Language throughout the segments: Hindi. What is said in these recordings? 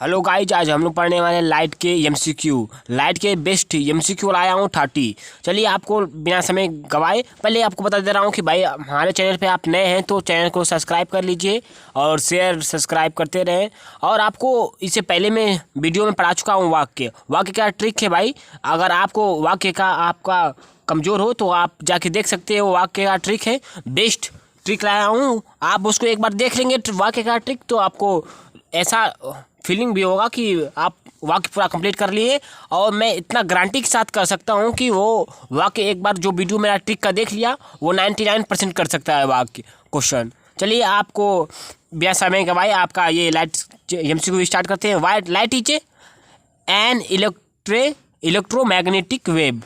हेलो गाइज, आज हम लोग पढ़ने वाले हैं लाइट के एमसीक्यू। लाइट के बेस्ट एमसीक्यू लाया हूँ 30। चलिए आपको बिना समय गवाए पहले आपको बता दे रहा हूँ कि भाई हमारे चैनल पे आप नए हैं तो चैनल को सब्सक्राइब कर लीजिए और शेयर सब्सक्राइब करते रहें। और आपको इससे पहले मैं वीडियो में पढ़ा चुका हूँ वाक्य क्या ट्रिक है भाई। अगर आपको वाक्य का आपका कमज़ोर हो तो आप जाके देख सकते हो। वाक्य का ट्रिक है, बेस्ट ट्रिक लाया हूँ। आप उसको एक बार देख लेंगे वाक्य का ट्रिक तो आपको ऐसा फीलिंग भी होगा कि आप वाक्य पूरा कंप्लीट कर लिए। और मैं इतना गारंटी के साथ कर सकता हूँ कि वो वाक्य एक बार जो वीडियो मेरा ट्रिक का देख लिया वो 99% कर सकता है वाक्य क्वेश्चन। चलिए आपको बिना समय गवाए आपका ये लाइट एमसीक्यू स्टार्ट करते हैं। Light is an electromagnetic wave,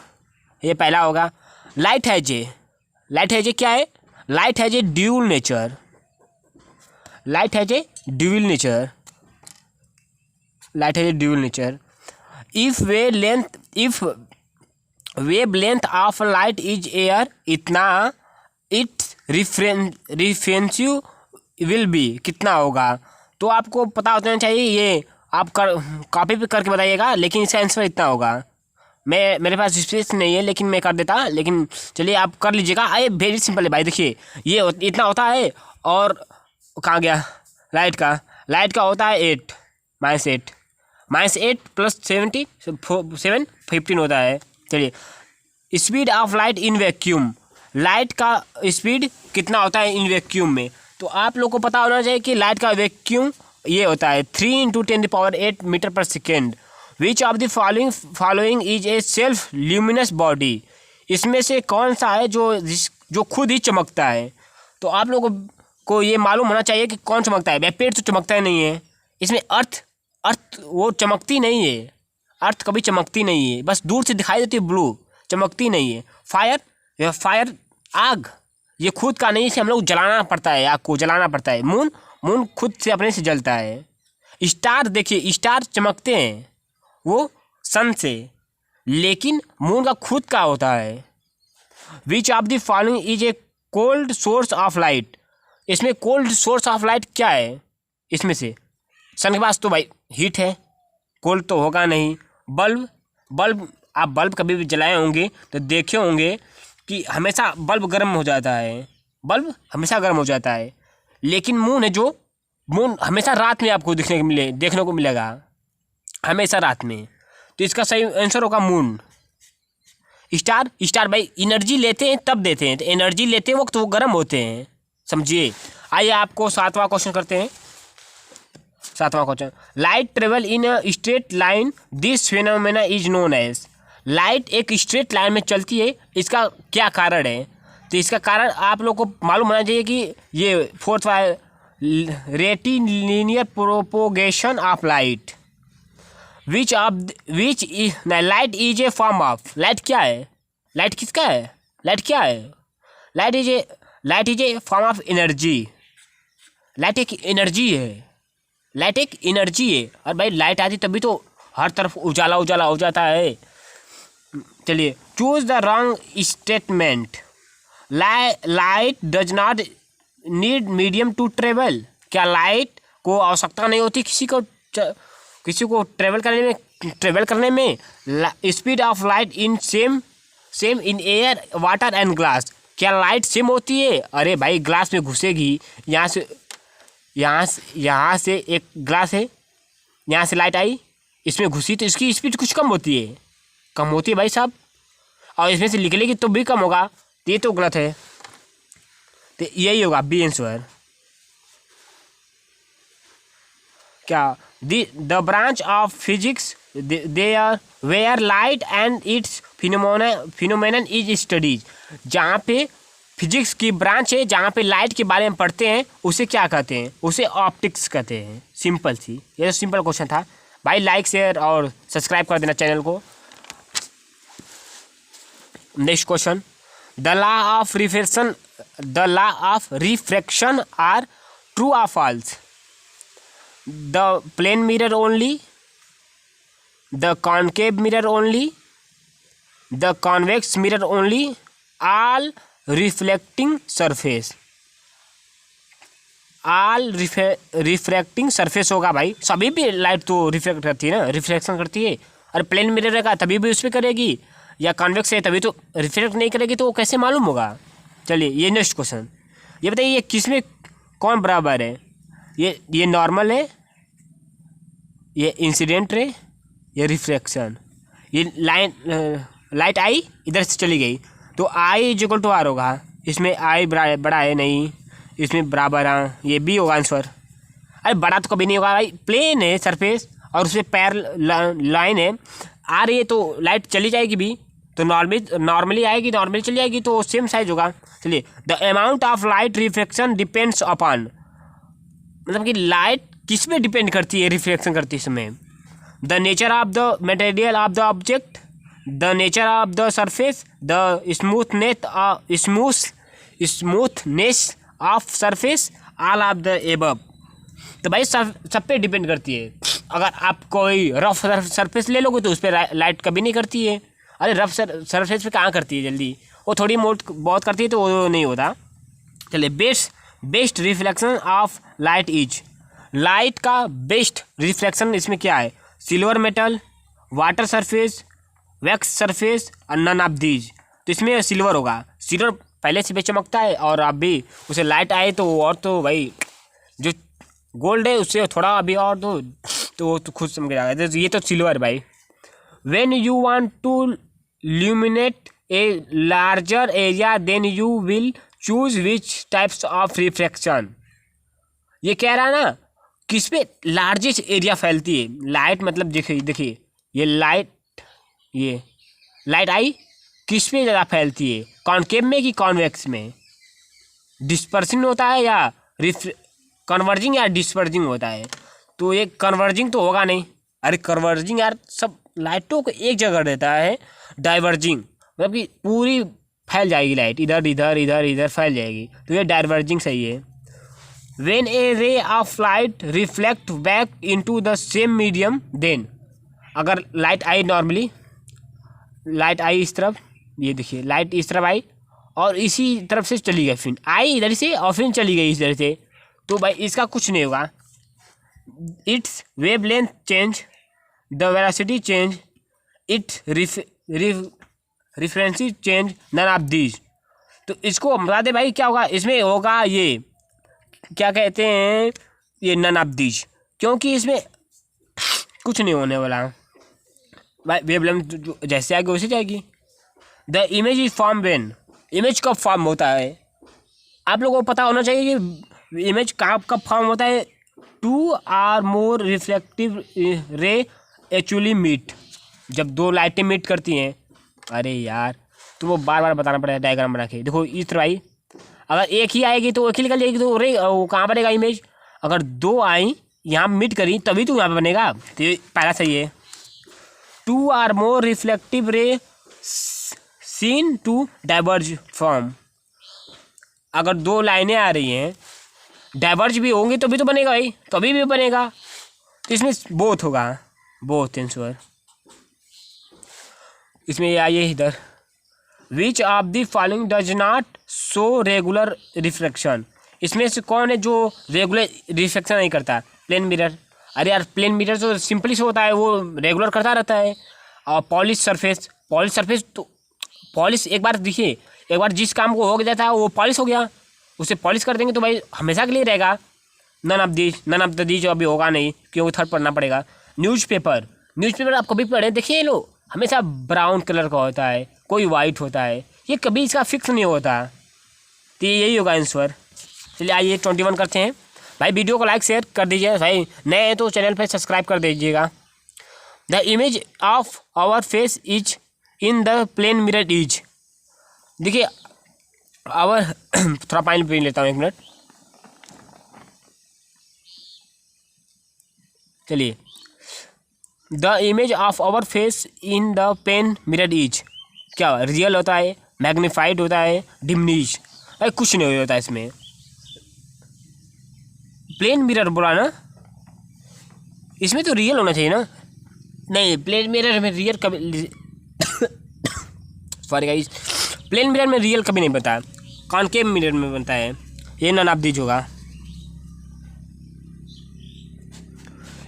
ये पहला होगा। लाइट है जे क्या है? Light has a dual nature. Light has a dual nature. Light has a dual nature. If wave length of light is air, इतना इट्स रिफ्रेंसिव विल बी कितना होगा? तो आपको पता होना चाहिए, ये आप कॉपी पे करके बताइएगा, लेकिन इसका आंसर इतना होगा। मेरे पास स्पेस नहीं है लेकिन मैं कर देता, लेकिन चलिए आप कर लीजिएगा। अरे वेरी सिंपल है भाई, देखिए ये इतना होता है। और कहाँ गया लाइट का होता है 8 -8 प्लस 15 होता है। चलिए speed of light in vacuum, light का स्पीड कितना होता है इन वैक्यूम में? तो आप लोग को पता होना चाहिए कि लाइट का वैक्यूम ये होता है 3 × 10⁸ मीटर पर second. Which of the following is a self luminous body, इसमें से कौन सा है जो खुद ही चमकता है? तो आप लोगों को ये मालूम होना चाहिए कि कौन चमकता है। पेड़ तो चमकता ही नहीं है। इसमें अर्थ वो चमकती नहीं है। अर्थ कभी चमकती नहीं है, बस दूर से दिखाई देती है ब्लू, चमकती नहीं है। फायर आग, ये खुद का नहीं, इसे हम लोग जलाना पड़ता है, आग को जलाना पड़ता है। मून खुद से अपने से जलता है। स्टार देखिए, स्टार चमकते हैं वो सन से, लेकिन मून का खुद का होता है। Which of the following is a cold source of light, इसमें कोल्ड सोर्स ऑफ लाइट क्या है? इसमें से सन के पास तो भाई हीट है, कोल्ड तो होगा नहीं। बल्ब आप बल्ब कभी भी जलाए होंगे तो देखे होंगे कि हमेशा बल्ब गर्म हो जाता है, बल्ब हमेशा गर्म हो जाता है। लेकिन मून हमेशा रात में आपको देखने को मिलेगा, हमेशा रात में। तो इसका सही आंसर होगा मून। स्टार भाई एनर्जी लेते हैं तब देते हैं, तो एनर्जी लेते वक्त वो गर्म होते हैं, समझिए। आइए आपको 7वां क्वेश्चन करते हैं। 7वां question, light travel in a straight line, this phenomena is known as. लाइट एक स्ट्रेट लाइन में चलती है, इसका क्या कारण है? तो इसका कारण आप लोग को मालूम होना चाहिए कि ये 4th rectilinear propagation of light. Light is a form of, light क्या है? लाइट किसका है? लाइट क्या है? Light is a form of energy. Light एक एनर्जी है। लाइट एक एनर्जी है। और भाई लाइट आती तभी तो हर तरफ उजाला हो जाता है। चलिए choose the wrong statement. Light does not need medium to travel, क्या लाइट को आवश्यकता नहीं होती किसी को ट्रेवल करने में? Speed of light in same in air water and glass, क्या लाइट सेम होती है? अरे भाई ग्लास में घुसेगी, यहाँ से एक ग्लास है, यहाँ से लाइट आई, इसमें घुसी तो इसकी स्पीड कुछ कम होती है भाई साहब। और इसमें से निकलेगी तो भी कम होगा, तो ये तो गलत है। तो यही होगा बी आंसर। क्या? The branch of physics where light and its phenomenon is studies, जहाँ पे फिजिक्स की ब्रांच है, जहाँ पे लाइट के बारे में पढ़ते हैं, उसे क्या कहते हैं? उसे ऑप्टिक्स कहते हैं। सिंपल सी, ये तो सिंपल क्वेश्चन था भाई। लाइक शेयर और सब्सक्राइब कर देना चैनल को। Next question, the law of refraction are true और false? The plane mirror only, the concave mirror only, the convex mirror only, all reflecting surface. All refracting surface होगा भाई, सभी भी लाइट तो रिफ्लेक्ट करती है ना, रिफ्लेक्शन करती है। और प्लेन मिरर रहेगा तभी भी उस पर करेगी, या कॉन्वेक्स है तभी तो रिफ्लेक्ट नहीं करेगी, तो वो कैसे मालूम होगा। चलिए ये नेक्स्ट क्वेश्चन, ये बताइए ये किस में कौन बराबर है। ये नॉर्मल है, ये इंसिडेंट रे, ये रिफ्लेक्शन। ये लाइट आई इधर से चली गई तो I is equal to are होगा। इसमें आई बड़ा है नहीं, इसमें बराबर है, ये भी होगा आंसर। अरे बड़ा तो कभी नहीं होगा भाई, प्लेन है सरफेस और उसमें पैर लाइन है, आ रही है तो लाइट चली जाएगी भी, तो नॉर्मली आएगी, नॉर्मली चली जाएगी, तो सेम साइज होगा। चलिए, the amount of light reflection depends upon, मतलब कि लाइट किस में डिपेंड करती है रिफ्लेक्शन करते समय। The nature of the material of the object, the nature of the surface, the smoothness of surface, all of the above. तो भाई सब पे डिपेंड करती है। अगर आप कोई रफ सरफेस ले लोगे तो उस पर लाइट कभी नहीं करती है। अरे रफ सरफेस पे कहाँ करती है जल्दी, वो थोड़ी बहुत करती है तो वो नहीं होता। चलिए, best reflection of light is, light का बेस्ट रिफ्लेक्शन इसमें क्या है, silver metal, water surface, wax surface और नन ऑफ दीज। तो इसमें सिल्वर होगा, सिल्वर पहले से भी चमकता है और अब भी उसे लाइट आए तो और तो भाई जो गोल्ड है उससे थोड़ा अभी और तो वो तो खुद चमक जाएगा। ये तो सिल्वर भाई। When you want to illuminate a larger area then you will choose which types of reflection. ये कह रहा है ना किस पे लार्जेस्ट एरिया फैलती है लाइट, मतलब देखिए ये लाइट आई किस पे ज़्यादा फैलती है, कॉनकेव में कि कॉन्वेक्स में, डिस्पर्सिंग होता है या कन्वर्जिंग या डिस्पर्जिंग होता है। तो ये कन्वर्जिंग तो होगा नहीं, अरे कन्वर्जिंग यार सब लाइटों को एक जगह देता है, डाइवर्जिंग मतलब कि पूरी फैल जाएगी लाइट, इधर इधर इधर इधर फैल जाएगी, तो ये डाइवर्जिंग सही है। When a ray of light reflect back into the same medium then, अगर लाइट आई नॉर्मली, लाइट आई इस तरफ, ये देखिए लाइट इस तरफ आई और इसी तरफ से चली गई, फिर आई इधर से और फिर चली गई इधर से, तो भाई इसका कुछ नहीं होगा। Its wavelength change, the velocity change, its frequency change, none of these. तो इसको बता दे भाई क्या होगा, इसमें होगा ये क्या कहते हैं, ये नन ऑफ दीज, क्योंकि इसमें कुछ नहीं होने वाला भाई, वेवलेंथ जैसे आएगी वैसे जाएगी। The image is form when, image कब फॉर्म होता है, आप लोगों को पता होना चाहिए कि इमेज कब फॉर्म होता है। 2 or more रिफ्लेक्टिव रे एक्चुअली मीट, जब दो लाइटें मीट करती हैं। अरे यार तो वो बार बार बताना पड़ेगा डायग्राम बना के। देखो इस तरह आई, अगर एक ही आएगी तो एक ही निकल जाएगी, तो रे वो कहाँ बनेगा इमेज, अगर 2 आई यहाँ मीट करी तभी तो यहाँ पे बनेगा, तो ये पहला सही है। 2 or more रिफ्लेक्टिव रे सीन टू डाइवर्ज फ्रॉम, अगर 2 लाइनें आ रही हैं डाइवर्ज भी होंगी तभी तो बनेगा भाई, तभी भी बनेगा, तो इसमें बोथ होगा, बोथ आंसर। इसमें ये आइए इधर, which of the following does not show regular reflection, इसमें से कौन है जो रेगुलर रिफ्लेक्शन नहीं करता। प्लेन मिरर, अरे यार प्लेन मिरर तो सिंपली से होता है, वो रेगुलर करता रहता है। और पॉलिश सरफेस तो पॉलिश एक बार देखिए, एक बार जिस काम को हो जाता है वो पॉलिश हो गया, उसे पॉलिश कर देंगे तो भाई हमेशा के लिए रहेगा। नन ऑफ द दीज अभी होगा नहीं क्योंकि थर्ड पढ़ना पड़ेगा। न्यूज़पेपर आप कभी पढ़े देखिए, लो हमेशा ब्राउन कलर का होता है, कोई वाइट होता है, ये कभी इसका फिक्स नहीं होता, तो यही होगा आंसर। चलिए आइए 21 करते हैं भाई। वीडियो को लाइक शेयर कर दीजिए भाई, नए हैं तो चैनल पर सब्सक्राइब कर दीजिएगा। The image of our face is in the plane mirror is, देखिए आवर थोड़ा पानी पी लेता हूँ, 1 मिनट। चलिए, the image of our face in the plane mirror is, क्या रियल होता है, मैग्नीफाइड होता है, डिमिनिश, भाई कुछ नहीं होता इसमें। प्लेन मिरर बोला ना, इसमें तो रियल होना चाहिए ना, नहीं प्लेन मिरर में रियल कभी सॉरी गाइस, प्लेन मिरर में रियल कभी नहीं बनता, कॉनकेव मिरर में बनता है, ये नन ऑफ दीज होगा।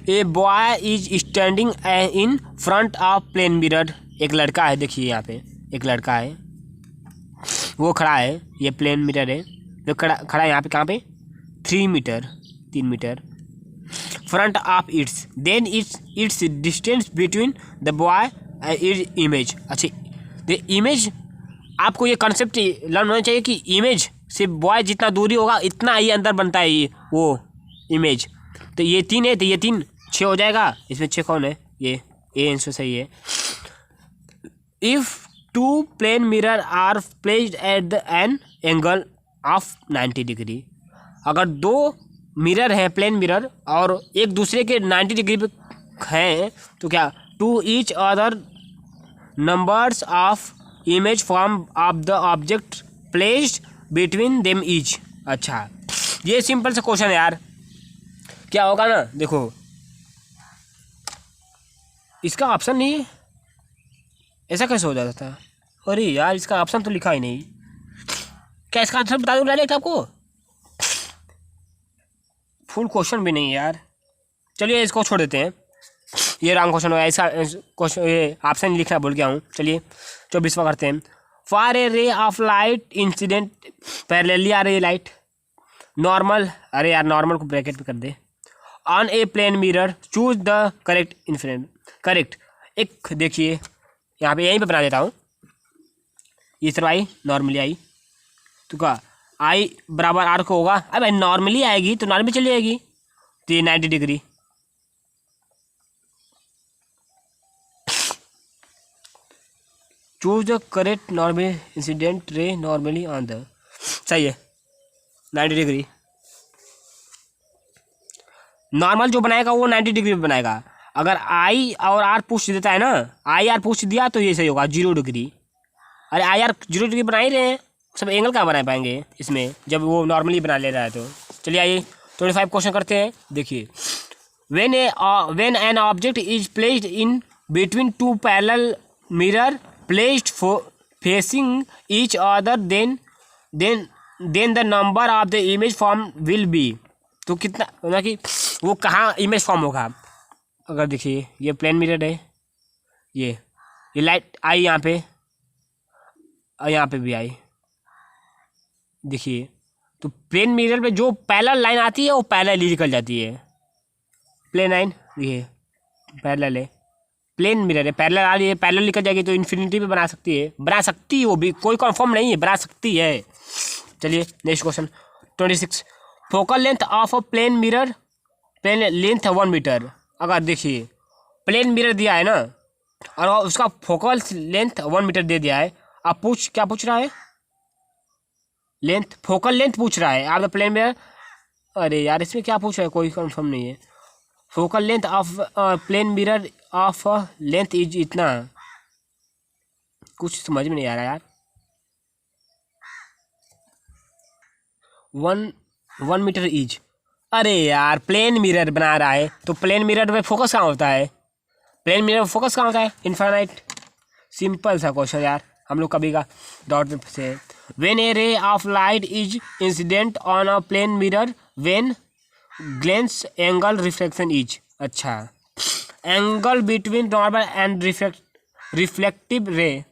A boy is standing in front of plane mirror. एक लड़का है, देखिए यहाँ पे एक लड़का है, वो खड़ा है, ये प्लेन मिरर है, जो खड़ा है यहाँ पे, कहाँ पे 3 meter 3 meter front of its, then its distance between the boy and image. अच्छा इमेज, आपको ये कॉन्सेप्ट लर्न होना चाहिए कि इमेज से बॉय जितना दूरी होगा इतना ही अंदर बनता है ये वो इमेज। तो ये 3 है, तो ये 3 6 हो जाएगा। इसमें 6 कौन है? ये ए आंसर सही है। If 2 plane mirror are placed at the an angle of 90 degree, अगर 2 मिरर हैं प्लेन मिरर और एक दूसरे के 90 डिग्री पे हैं, तो क्या to each other numbers of image form of the object placed between them each. अच्छा ये सिंपल सा क्वेश्चन है यार, क्या होगा ना, देखो इसका ऑप्शन नहीं है, ऐसा कैसे हो जाता था? अरे यार इसका ऑप्शन तो लिखा ही नहीं। क्या इसका आंसर बता दूँ डायरेक्ट आपको? फुल क्वेश्चन भी नहीं है यार। चलिए इसको छोड़ देते हैं, ये रॉन्ग क्वेश्चन होगा। इसका क्वेश्चन ये ऑप्शन लिखना भूल गया हूँ। चलिए 24वां करते हैं। For a ray of light incident parallelly आ रही है लाइट नॉर्मल, अरे यार नॉर्मल को ब्रैकेट पे कर दे, on a plane mirror choose the correct infinite. Correct एक देखिए यहाँ पे यहीं पे बना देता हूँ। ये सर आई नॉर्मली आई, तो क्या आई बराबर आर को होगा? अब भाई नॉर्मली आएगी तो नॉर्मली चली जाएगी, तो ये 90 degree. Choose the correct normal incident ray normally on the, सही है 90 डिग्री। नॉर्मल जो बनाएगा वो 90 डिग्री पे बनाएगा। अगर आई और आर पूछ देता है ना, आई आर पूछ दिया तो ये सही होगा 0 डिग्री। अरे आई आर 0 डिग्री बना ही रहे हैं, सब एंगल कहाँ बना पाएंगे इसमें जब वो नॉर्मली बना ले रहा है। तो चलिए आइए 25 क्वेश्चन करते हैं। देखिए when an object is placed in between 2 parallel mirror placed facing each other than the number of the image form will be. तो कितना मतलब कि वो कहाँ इमेज फॉर्म होगा? अगर देखिए ये प्लेन मिरर है, ये लाइट आई यहाँ पे और यहाँ पे भी आई, देखिए तो प्लेन मिरर पे जो पैरेलल लाइन आती है वो पैरेलल ही निकल जाती है। प्लेन लाइन ये पैरेलल है, प्लेन मिरर है, पैरेलल आ रही है, पैरेलल निकल जाएगी तो इन्फिनिटी पे बना सकती है वो भी, कोई कन्फर्म नहीं है, बना सकती है। चलिए next question 26। Focal length of a plane mirror, plane length 1 meter. अगर देखिए प्लेन मिरर दिया है ना और उसका फोकल लेंथ 1 मीटर दे दिया है, आप क्या पूछ रहा है? लेंथ, फोकल लेंथ पूछ रहा है आप द प्लेन मिरर। अरे यार इसमें क्या पूछ रहा है, कोई कंफर्म नहीं है। Focal length of plane mirror of length is इतना, कुछ समझ में नहीं आ रहा यार। 1 मीटर इज, अरे यार प्लेन मिरर बना रहा है तो प्लेन मिरर में फोकस कहाँ होता है? प्लेन मिरर में फोकस कहाँ होता है? इनफाइनाइट। सिंपल सा क्वेश्चन यार, हम लोग कभी का डॉट से। When a ray of light is incident on a plane mirror when glance angle reflection is. अच्छा angle between normal and reflective ray.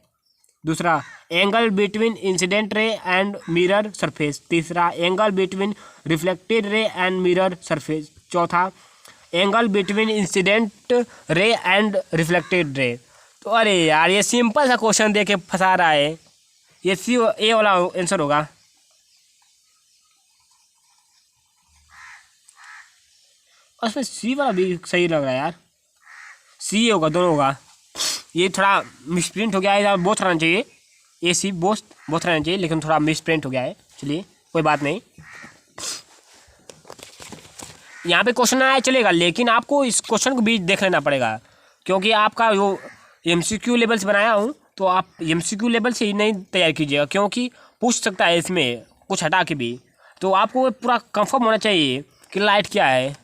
दूसरा angle between incident ray and mirror surface. तीसरा angle between reflected ray and mirror surface. चौथा angle between incident ray and reflected ray. तो अरे यार ये सिंपल सा क्वेश्चन दे के फंसा रहा है, ये ए वाला आंसर होगा। उसमें सी वाला भी सही लग रहा है यार, सी होगा, दोनों होगा। ये थोड़ा मिसप्रिंट हो गया है, बोथ रहना चाहिए, ए सी बोथ रहना चाहिए, लेकिन थोड़ा मिसप्रिंट हो गया है। चलिए कोई बात नहीं, यहाँ पे क्वेश्चन आया चलेगा, लेकिन आपको इस क्वेश्चन को भी देख लेना पड़ेगा, क्योंकि आपका जो MCQ लेवल से बनाया हूँ तो आप MCQ लेवल से ही नहीं तैयार कीजिएगा, क्योंकि पूछ सकता है इसमें कुछ हटा के भी। तो आपको पूरा कंफर्म होना चाहिए कि लाइट क्या है,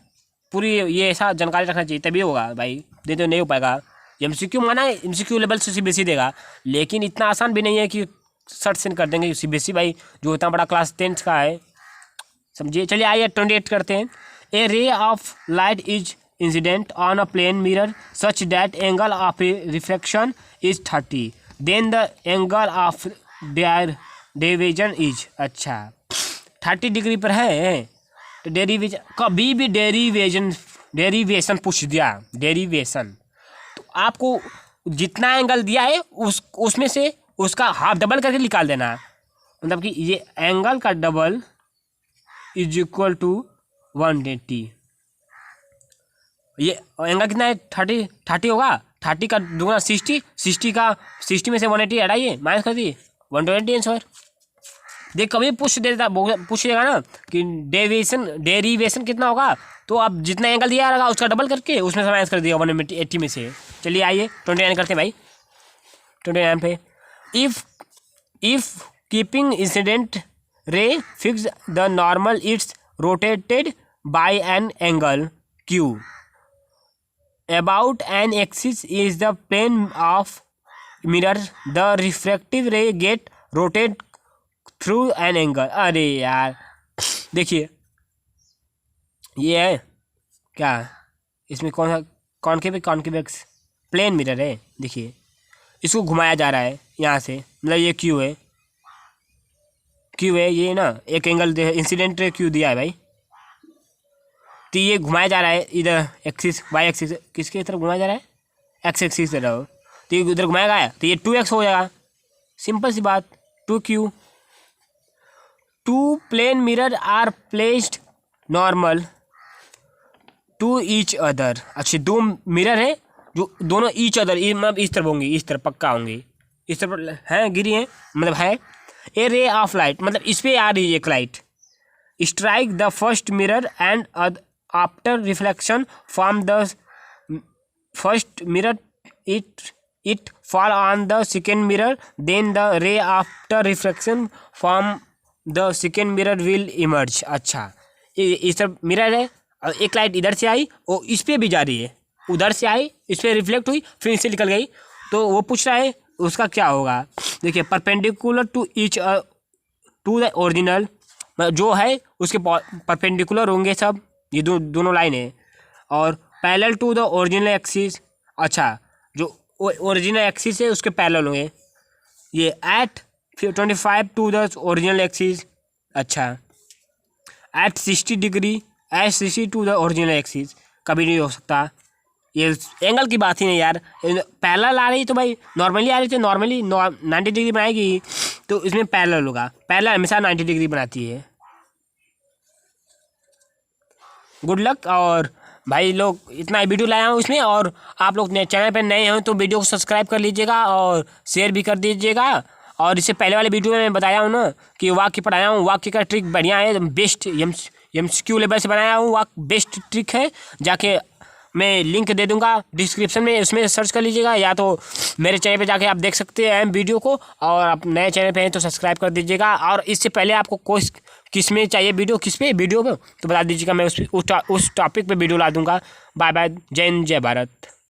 पूरी ये ऐसा जानकारी रखना चाहिए, तभी होगा भाई, नहीं तो नहीं हो पाएगा। MCQ माना है MCQ लेवल से CBSE देगा, लेकिन इतना आसान भी नहीं है कि सर्ट सेंड कर देंगे। CBSE भाई जो इतना बड़ा क्लास 10 का है, समझिए। चलिए आइए 28 करते हैं। A ray of light is incident on a plane mirror such that angle of reflection is 30, then the angle of derivation is, अच्छा 30 डिग्री पर है तो डेरिवेशन, कभी भी डेरिवेशन पूछ दिया, डेरिवेशन तो आपको जितना एंगल दिया है उसमें से उसका हाफ डबल करके निकाल देना है। मतलब कि ये एंगल का डबल इज इक्वल टू 180। ये एंगल कितना है 30 होगा, 30 का दूसरा 60 में से 180 हटाइए, माइनस कर दिए 120 आंसर। देख कभी पूछ देगा ना कि डेरिवेशन कितना होगा, तो आप जितना एंगल दिया रहेगा उसका डबल करके उसमें से माइनस कर दिया 180 में से। चलिए आइए 29 करते हैं भाई, 29 पे if keeping incident ray fix the normal it's rotated bye an angle Q about an axis is the plane of mirror, the refractive ray get rotate through an angle। अरे यार देखिए ये है क्या, इसमें कौन सा कॉन्केवेक्स प्लेन मिरर है। देखिए इसको घुमाया जा रहा है यहाँ से, मतलब ये क्यू है ये ना, एक एंगल इंसिडेंट रे क्यू दिया है भाई, तो ये घुमाया जा रहा है इधर एक्सिस वाई एक्सिस, किसके तरफ घुमाया जा रहा है एक्स एक्सिस तरफ, तो ये उधर घुमाएगा तो ये 2x हो जाएगा, सिंपल सी बात 2q। 2 plane mirror are placed normal to each other. अच्छा 2 मिरर है जो दोनों ईच अदर मतलब इस तरफ होंगे, इस तरफ पक्का होंगे, इस तरफ हैं गिरी हैं मतलब है। ए रे ऑफ लाइट मतलब इस पर आ रही है एक light, strike the first mirror and after reflection from the first mirror it fall on the second mirror, then the ray after reflection from the second mirror will emerge। अच्छा इस तरफ मिरर है और एक लाइट इधर से आई और इस पर भी जा रही है, उधर से आई इस पर रिफ्लेक्ट हुई फिर इससे निकल गई, तो वो पूछ रहा है उसका क्या होगा। देखिए perpendicular to each to the original, जो है उसके परपेंडिकुलर होंगे सब, ये दोनों लाइन है, और parallel to the original axis. अच्छा जो ओरिजिनल एक्सिस है उसके पैरेलल होंगे, ये at 25 to the original axis. अच्छा at 60 degree at 60 to the original axis, कभी नहीं हो सकता, ये एंगल की बात ही नहीं यार। पैरेलल आ रही तो भाई नॉर्मली आ रही थी, नॉर्मली 90 डिग्री बनाएगी तो इसमें पैरेलल होगा, पैरेलल हमेशा 90 डिग्री बनाती है। Good luck. और भाई लोग इतना वीडियो लाया हूँ इसमें, और आप लोग चैनल पर नए हैं तो वीडियो को सब्सक्राइब कर लीजिएगा और शेयर भी कर दीजिएगा। और इससे पहले वाले वीडियो में मैं बताया हूँ ना कि वाक्य पढ़ाया हूँ, वाक्य का ट्रिक बढ़िया है, बेस्ट MCQ लेवल से बनाया हूँ, वाक्य बेस्ट ट्रिक है, जाके मैं लिंक दे दूंगा डिस्क्रिप्शन में, उसमें सर्च कर लीजिएगा, या तो मेरे चैनल पे जाके आप देख सकते हैं वीडियो को। और आप नए चैनल पे हैं तो सब्सक्राइब कर दीजिएगा। और इससे पहले आपको कोई किस में चाहिए वीडियो, किस पे वीडियो पे तो बता दीजिएगा, मैं उस टॉपिक पे वीडियो ला दूंगा। बाय बाय, जय हिंद जय भारत।